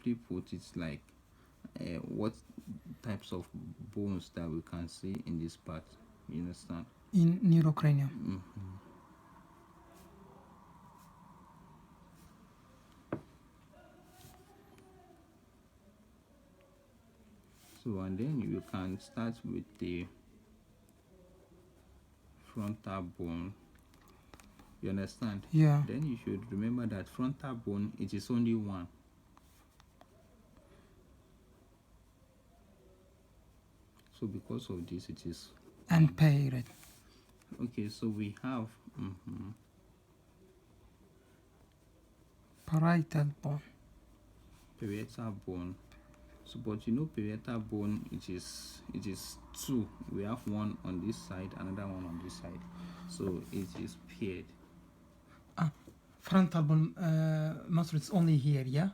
simply put, it's like what types of bones that we can see in this part. You understand? In neurocranium. So, and then you can start with the frontal bone. You understand? Yeah. Then you should remember that frontal bone, it is only one. So because of this, it is Unpaired. okay. So we have Parietal bone. parietal bone. So, but you know, parietal bone, it is two. We have one on this side, another one on this side. So it is paired. Frontal bone muscle is only here, yeah?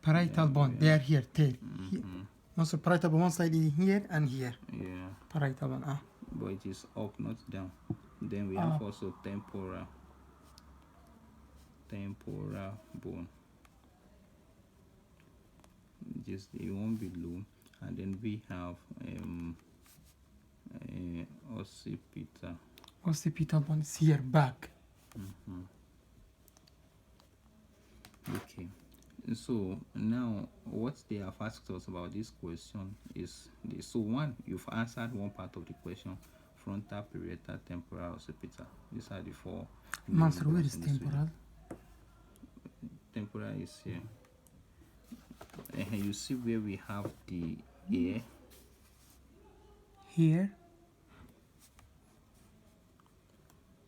Parietal bone, they are here, tail. Muscle parietal bone one side is here and here. Yeah. Parietal bone, But it is up, not down. Then we have also temporal bone. Just the one below, and then we have occipital. Occipital bone is here, back. Okay. So now what they have asked us about this question is this. So one, you've answered one part of the question: frontal, parietal, temporal, occipital. These are the four. Master, where is temporal? Temporal is here. And you see where we have the ear. Here.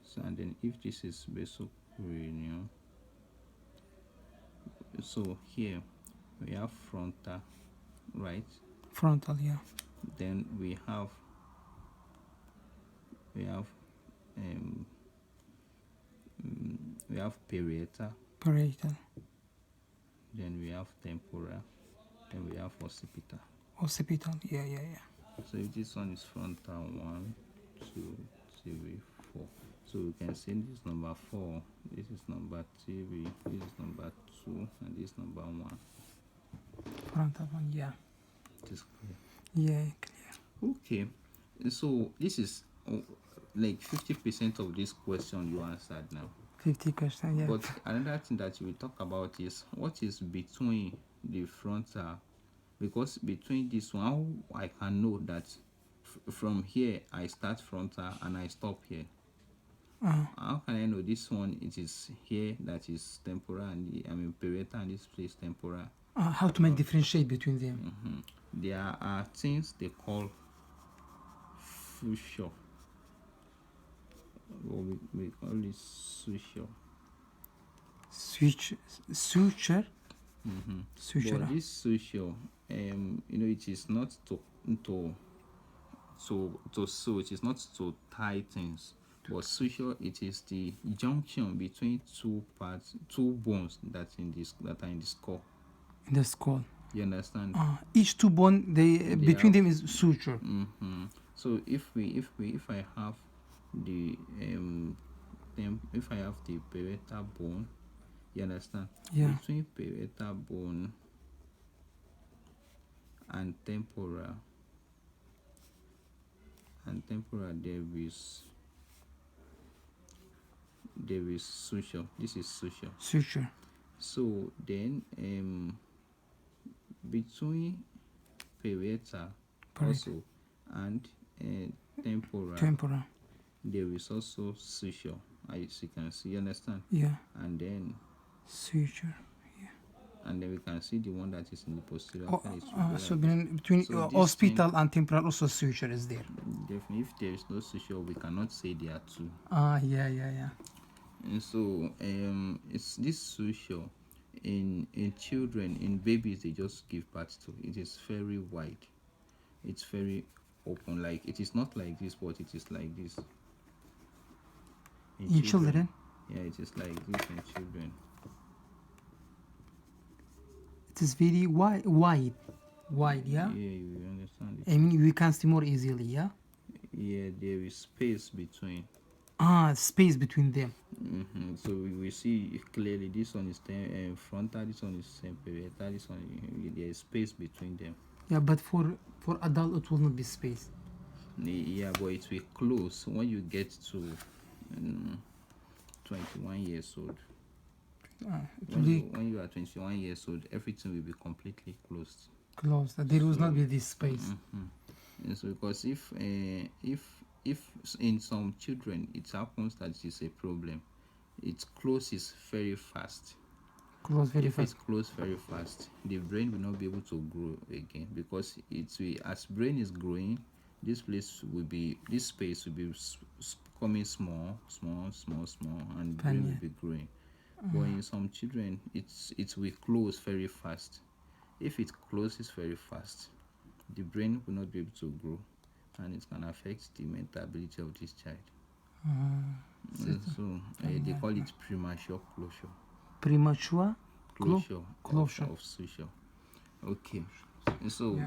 So, and then if this is basocranial, so here we have frontal, right? Frontal, yeah. Then we have parietal. Parietal. Then we have temporal. Then we have occipital. Occipital, yeah. So if this one is frontal, 1, 2, 3, 4. So we can say this is number 4, this is number 3, this is number 2, and this is number 1. Frontal one, yeah. It is clear. Yeah, clear. Okay. So this is like 50% of this question you answered now. 50%, yeah. But another thing that we will talk about is what is between the frontal, because between this one, I can know that from here I start frontal and I stop here. How can I know this one it is here that is temporal and parietal, and this place temporal? How to make differentiate between them? There are things they call suture. We call it suture. Suture. Suture. But this suture, it is not to sew. It is not to tie things. But suture, it is the junction between two bones that are in the skull. In the skull. You understand? Each two bone, between them is suture. So if I have the parietal bone, you understand? Yeah. Between parietal bone and temporal, there is suture. This is suture. Suture. So then between parietal also and temporal, there is also suture, as you can see. You understand? Yeah. And then suture. And then we can see the one that is in the posterior. So between occipital and temporal also suture is there. Definitely, if there is no suture, we cannot say there are two. Yeah. And so it's this suture in children, in babies they just give birth to. It is very wide. It's very open. Like it is not like this, but it is like this. In children? Yeah, it is like this in children. It is very wide, yeah? Yeah, you understand it. I mean, we can see more easily, yeah? Yeah, there is space between. Space between them. So we see clearly this one is frontal, this one is parietal, this one there is space between them. Yeah, but for adult it will not be space. Yeah, but it will close when you get to 21 years old. It will be When you are 21 years old, everything will be completely closed. closed. There will not be this space. And so because if in some children it happens that it is a problem, it closes very fast. Close very If fast. it closes very fast, the brain will not be able to grow again, because it will, as brain is growing, this space will be becoming small, and brain will be growing. But in some children, it will close very fast. If it closes very fast, the brain will not be able to grow, and it can affect the mental ability of this child. So they call it premature closure. Premature Closure of seizure. Okay. So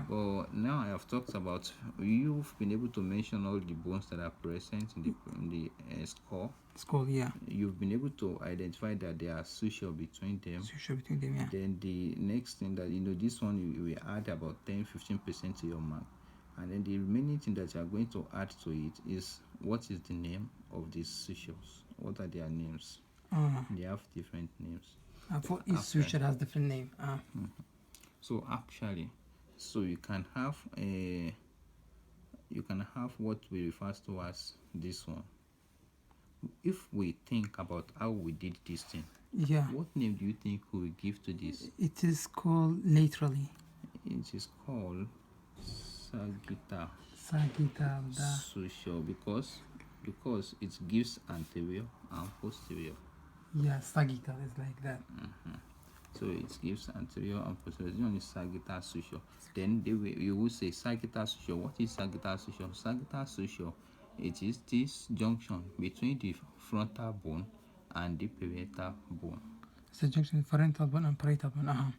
now I have talked about, you've been able to mention all the bones that are present in the skull. Skull, yeah. You've been able to identify that there are seizure between them. Yeah. Then the next thing that this one you will add about 10-15% to your mark, and then the remaining thing that you are going to add to it is what is the name of these seizures. What are their names? They have different names. For each seizure has different name. So actually, you can have what we refer to as this one. If we think about how we did this thing, what name do you think we will give to this? It is called laterally. It is called sagittal seizure because it gives anterior and posterior. Yeah, sagittal is like that. So it gives anterior and posterior. This one is sagittal seizure. Then you will say sagittal seizure. What is sagittal seizure? Sagittal seizure, it is this junction between the frontal bone and the parietal bone. It's a junction frontal bone and parietal bone.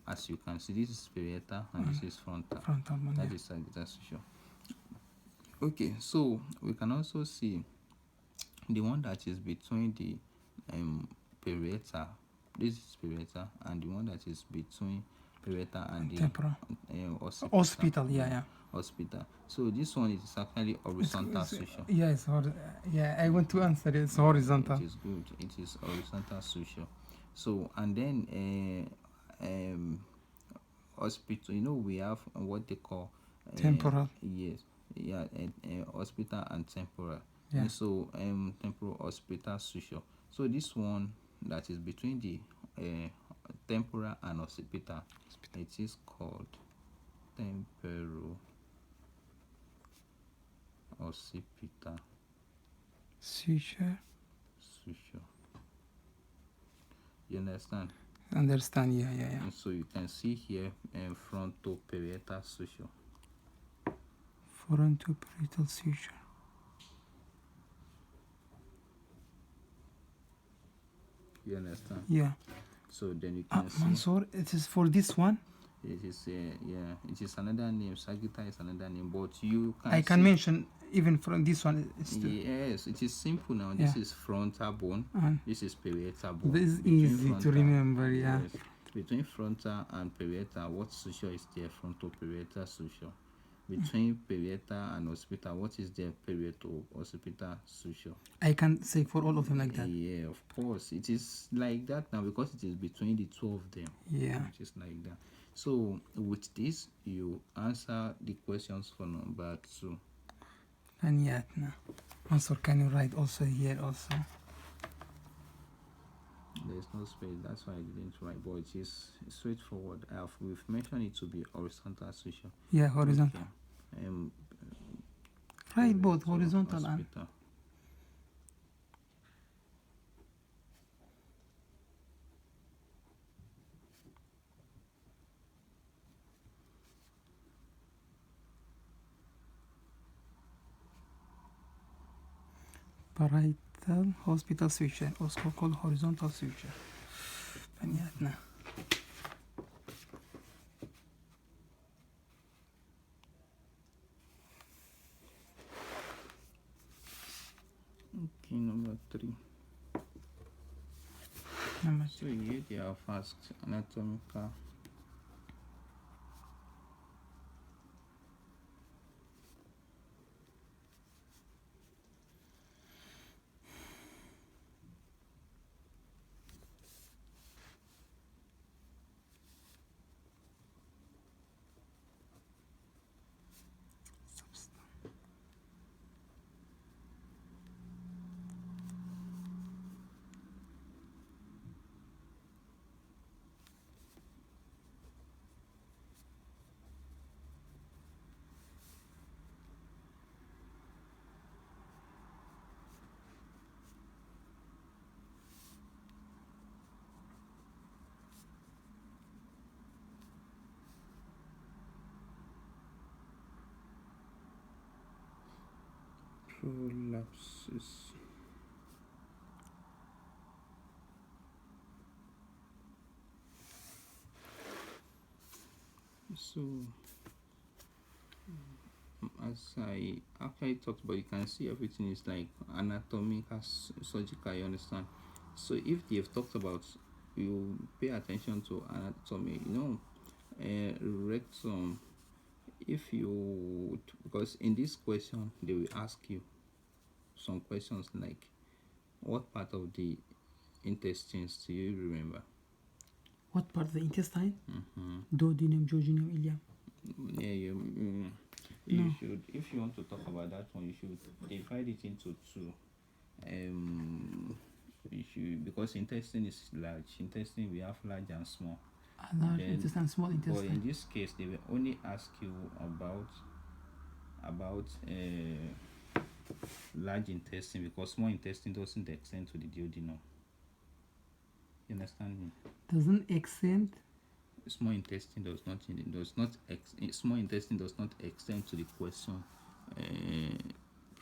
As you can see, this is parietal and this is frontal. Frontal bone. That is sagittal seizure. Okay, so we can also see the one that is between the parietal. This is parietal, and the one that is between parietal and the temporal. Occipital. Occipital. So this one is actually horizontal seizure. Yes, I want to answer it. It's horizontal. It is good. It is horizontal seizure. So, and then hospital, we have what they call temporal. Yes. Yeah, hospital and temporal. Yeah. And so temporal hospital seizure. So this one that is between the temporal and occipital, it is called temporal occipital seizure. You understand? Understand, yeah. And so you can see here frontoparietal seizure. Frontoparietal seizure. You understand? Yeah. So then you can see. Mansour, it is for this one. It is it is another name. Sagittal is another name, but you can. I can mention even from this one. Yes, it is simple now. This is frontal bone. This is parietal bone. This is easy to remember. Yeah. Yes. Between frontal and parietal, what seizure is there? Frontoparietal seizure. Between parietal and occipital, what is there? Parietal occipital seizure. I can say for all of them like that. Yeah, of course. It is like that now because it is between the two of them. Yeah. It is like that. So with this, you answer the questions for number 2. And yet, no. Mansour, can you write also here also? There is no space. That's why I didn't write. But it is straightforward. We've mentioned it to be horizontal seizure. Yeah, horizontal. Okay. Right, both horizontal and. Parietal hospital seizure, also called horizontal seizure. Понятно. Okay. Okay, number 3. Number So here they have asked anatomical prolapses. So as I actually talked about, you can see everything is like anatomical, surgical, you understand. So if they've talked about, you pay attention to anatomy, rectum. If you, because in this question they will ask you some questions like, what part of the intestines do you remember? What part of the intestine? Mm-hmm. Duodenum, jejunum, ileum. Yeah, you should, if you want to talk about that one, you should divide it into 2. You should, because intestine is large. Intestine, we have large and small. Large intestine, small But intestine. in this case, they will only ask you about large intestine, because small intestine doesn't extend to the duodenum. You understand me? Doesn't extend. Small intestine small intestine does not extend to the question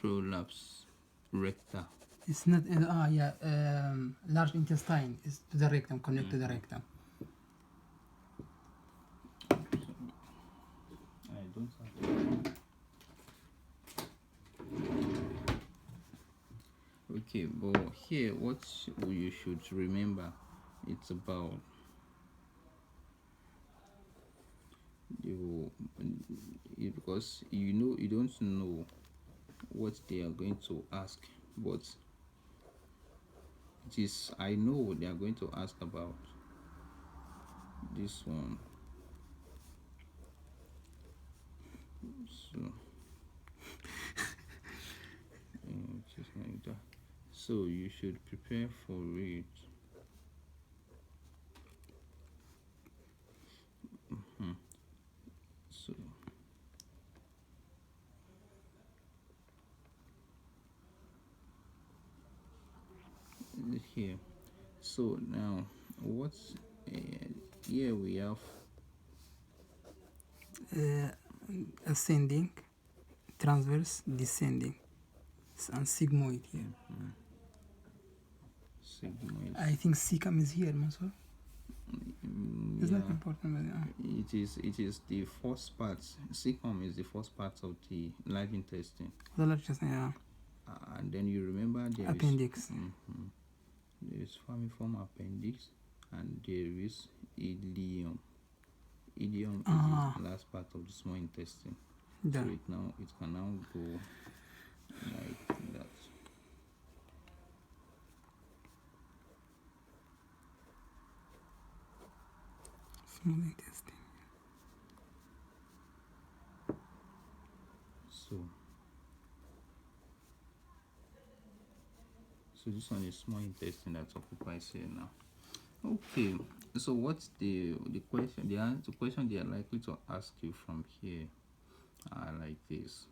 prolapse recta. It's not. Large intestine is to the rectum, connect to the rectum. I don't have. Okay, but here what you should remember, it's about because you don't know what they are going to ask, but it is, I know they are going to ask about this one. So just like that. So you should prepare for it. So here, so now what's here we have Ascending, transverse, descending, and sigmoid here. sigmoid. I think cecum is here, Mansur. It's not Yeah, important, but it is the first part. Cecum is the first part of the large intestine, the large intestine, yeah. And then you remember there Appendix. There is falciform appendix, and there is ileum. Ileum is the last part of the small intestine. Yeah. So it can now go like that. Small intestine. So this one is small intestine that occupies here now. Okay, so what's the question? The question they are likely to ask you from here are like this.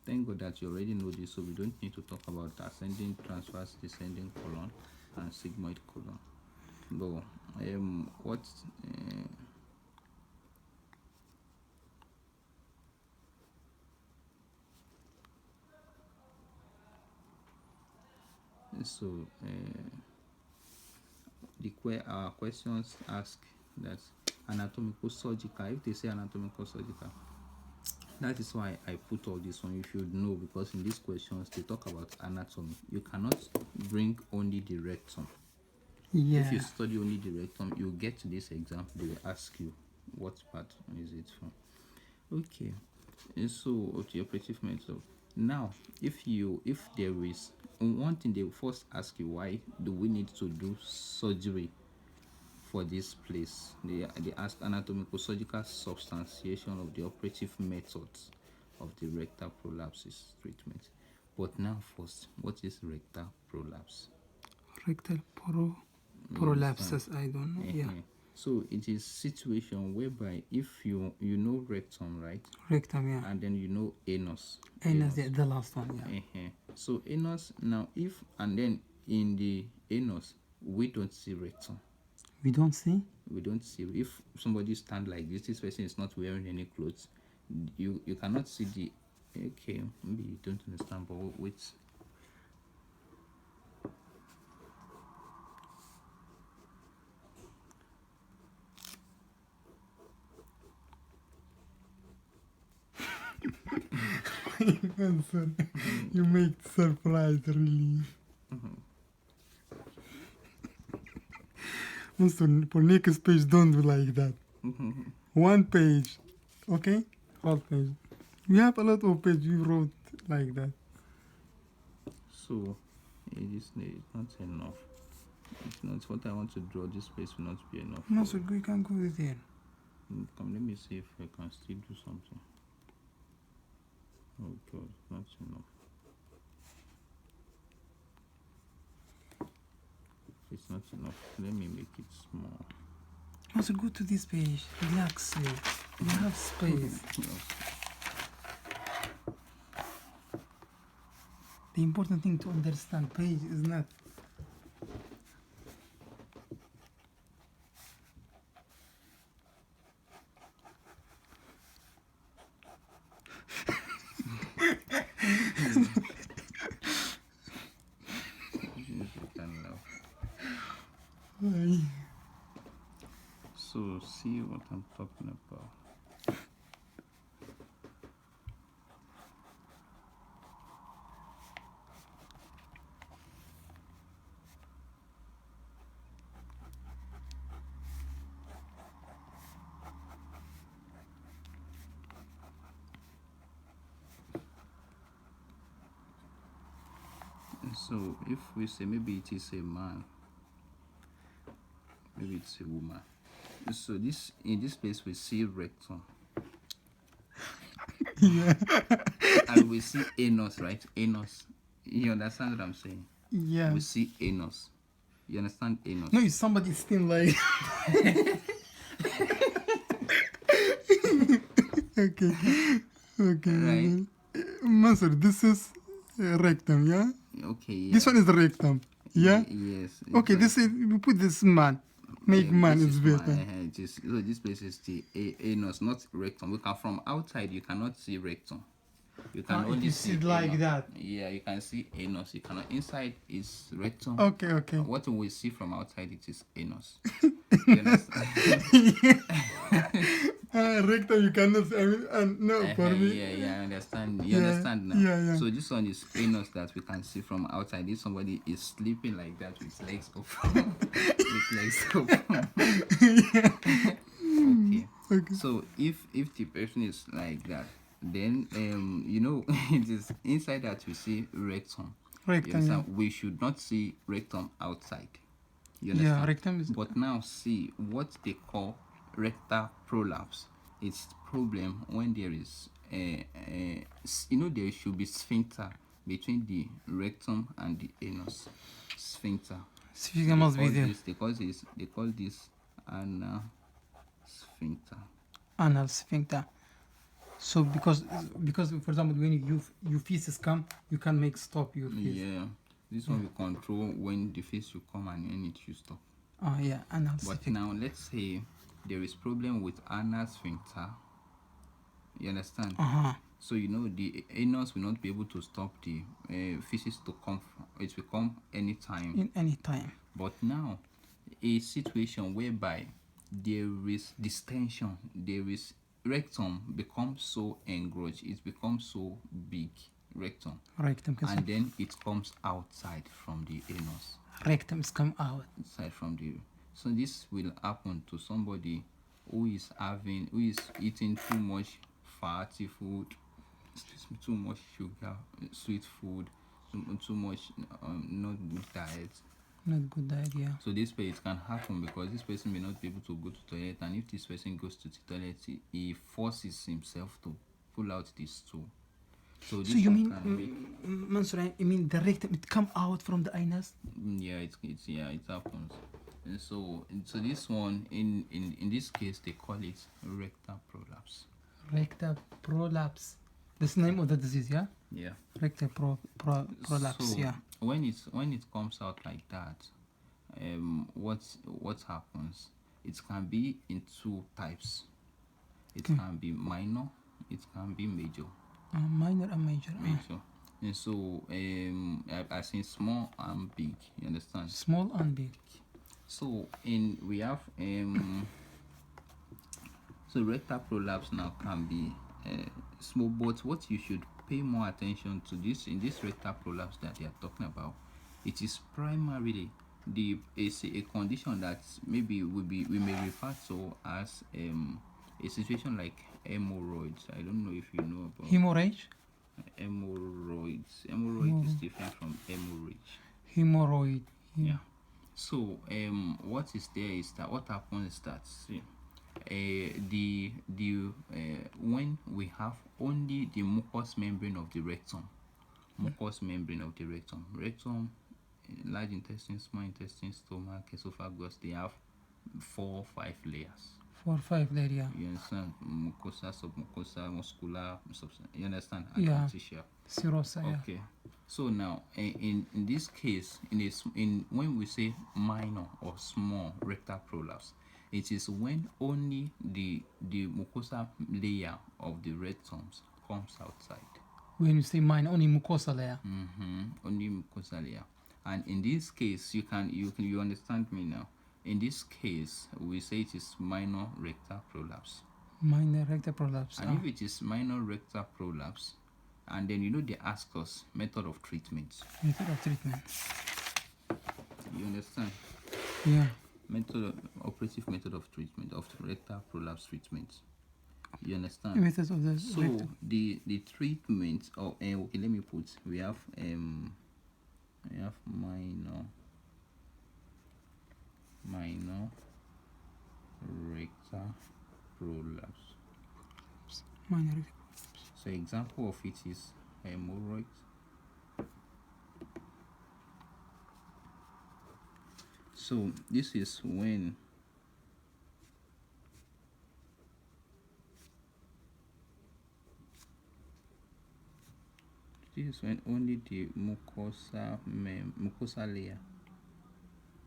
Thank God that you already know this, so we don't need to talk about ascending, transverse, descending colon, and sigmoid colon. But what's so our questions ask that anatomical surgical. If they say anatomical surgical, That is why I put all this one. You should know, because in these questions they talk about anatomy. You cannot bring only the rectum. If you Yeah. study only the rectum, you get to this exam, they will ask you what part is it from. Okay, and so the operative method. Now, if there is one thing, they will first ask you, why do we need to do surgery for this place? They ask anatomical surgical substantiation of the operative methods of the rectal prolapses treatment. But now first, what is rectal prolapse? Rectal You understand? prolapses. I don't know. Yeah. So it is situation whereby if you know rectum, right? Rectum. Yeah. And then you know anus. Anus. Yeah, the last one. Yeah. So anus, now if and then in the anus we don't see rectum. We don't see. We don't see. If somebody stand like this person is not wearing any clothes, you cannot see the. Okay, maybe you don't understand, but wait. Answer. You make surprise, really. Also, for next page, don't do like that. One page, okay? Whole page. We have a lot of page you wrote like that. So it is not enough. It's not what I want to draw. This place will not be enough. No, so we can go there. Come, let me see if I can still do something. Oh God, not enough. It's not enough. Let me make it small. Also, go to this page. Relax, you have space. The important thing to understand page is not. So see what I'm talking about. So if we say maybe it is a man, maybe it's a woman. So this in this place we see rectum. Yeah. And we see anus, right? Anus. You understand what I'm saying? Yeah. We see anus. You understand anus? No, it's somebody still like. Okay. Okay. Right. Master, this is rectum, yeah? Okay. Yeah. This one is the rectum, yeah? Yes. Okay, this is, we put this man. Make man is better. So this place is the anus, not rectum. We can from outside you cannot see rectum. You can only you see see like anus. that. Yeah, you can see anus. You cannot. Inside is rectum. Okay, okay. What we see from outside, it is anus. You understand? Rectum, you cannot see. I mean, no, for me. Yeah, I understand. You understand now? Yeah. So this one is anus that we can see from outside. If somebody is sleeping like that with legs open, with legs open. Okay. So if the person is like that, then you know it is inside that we see rectum. Rectum, yeah. We should not see rectum outside. You understand? Yeah, rectum is. But now see what they call rectal prolapse. It's problem when there is there should be sphincter between the rectum and the anus. Sphincter. Sphincter must be there. They call this anal sphincter. Anal sphincter. So because for example when you feces come, you can make stop your feces. Yeah. This one will control when the feces will come and when it should stop. Oh yeah, anal But sphincter. now let's say there is problem with anal sphincter. You understand? So the anus will not be able to stop the feces to come. It will come anytime. In any time. But now, a situation whereby there is distension, there is rectum becomes so engrossed, it becomes so big, rectum, rectum and then it comes outside from the anus. rectums come out. Outside from the. So this will happen to somebody who is eating too much fatty food, too much sugar, sweet food, too much not good diet. Not good idea. So this it can happen because this person may not be able to go to the toilet, and if this person goes to the toilet, he forces himself to pull out this stool. So this you one mean, can make, Mansour, you mean the rectum it come out from the anus? yeah, it happens. And so this one in this case they call it rectal prolapse. Rectal prolapse. That's the name of the disease, yeah? Yeah. Rectal prolapse, So yeah. when it comes out like that, what happens? It can be in two types. It can be minor, it can be major. Minor and major. Major. And so I say small and big. You understand? Small and big. So we have so rectal prolapse now can be small, but what you should pay more attention to this in this rectal prolapse that they are talking about, it is primarily a condition that maybe we may refer to as a situation like hemorrhoids. I don't know if you know about Hemorrhage? hemorrhoids. Hemorrhoid is different from hemorrhage. Hemorrhoid. Yeah. So what is there is that what happens is that when we have only the mucous membrane of the rectum, rectum, large intestine, small intestine, stomach, esophagus, they have 4 or 5 layers. 4 or 5 layers, yeah. You understand? Mucosa, submucosa, muscular, you understand? Yeah. Adventitial. Serosa, yeah. Okay. So now, in this case, in when we say minor or small rectal prolapse, it is when only the mucosa layer of the rectums comes outside. When you say minor, only mucosa layer. Only mucosa layer. And in this case, you understand me now. In this case, we say it is minor rectal prolapse. Minor rectal prolapse. And if it is minor rectal prolapse, and then they ask us method of treatment. Method of treatment. You understand? Yeah. Operative method of treatment of rectal prolapse treatment. You understand? Methods of the So rectal. the treatment okay, let me put we have minor rectal prolapse. Minor rectal. So example of it is hemorrhoids. So this is when only the mucosa layer